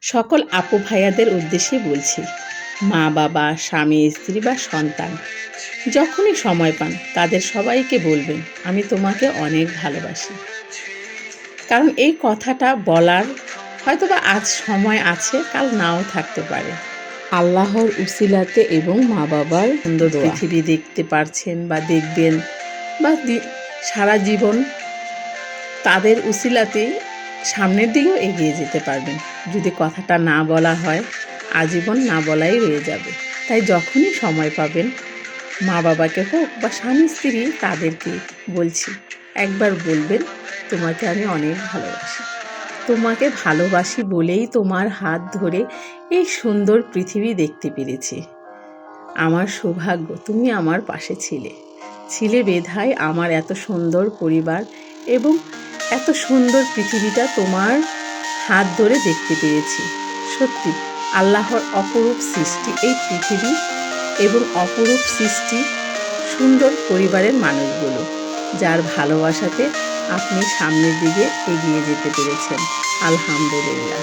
সকল আপু ভাইয়াদের উদ্দেশ্যে বলছি, মা বাবা, স্বামী স্ত্রী বা সন্তান যখনই সময় পান তাদের সবাইকে বলবেন, আমি তোমাকে অনেক ভালোবাসি। কারণ এই কথাটা বলার হয়তোবা আজ সময় আছে, কাল নাও থাকতে পারে। আল্লাহর উসিলাতে এবং মা বাবার সুন্দর পৃথিবী দেখতে পারছেন বা দেখবেন, বা সারা জীবন তাদের উসিলাতেই সামনের দিকেও এগিয়ে যেতে পারবেন। যদি কথাটা না বলা হয়, আজীবন না বলাই রয়ে যাবে। তাই যখনই সময় পাবেন, মা বাবাকে হোক বা স্বামী স্ত্রী, তাদেরকে বলছি, একবার বলবেন, তোমাকে আমি অনেক ভালোবাসি। তোমাকে ভালোবাসি বলেই তোমার হাত ধরে এই সুন্দর পৃথিবী দেখতে পেরেছি। আমার সৌভাগ্য তুমি আমার পাশে ছিলে বিধায় আমার এত সুন্দর পরিবার এবং এত সুন্দর পৃথিবীটা তোমার হাত ধরে দেখতে পেরেছি। সত্যি আল্লাহর অপরূপ সৃষ্টি এই পৃথিবী এবং অপরূপ সৃষ্টি সুন্দর পরিবারের মানুষগুলো, যার ভালোবাসাতে আপনি সামনের দিকে এগিয়ে যেতে পেরেছেন। আলহামদুলিল্লাহ।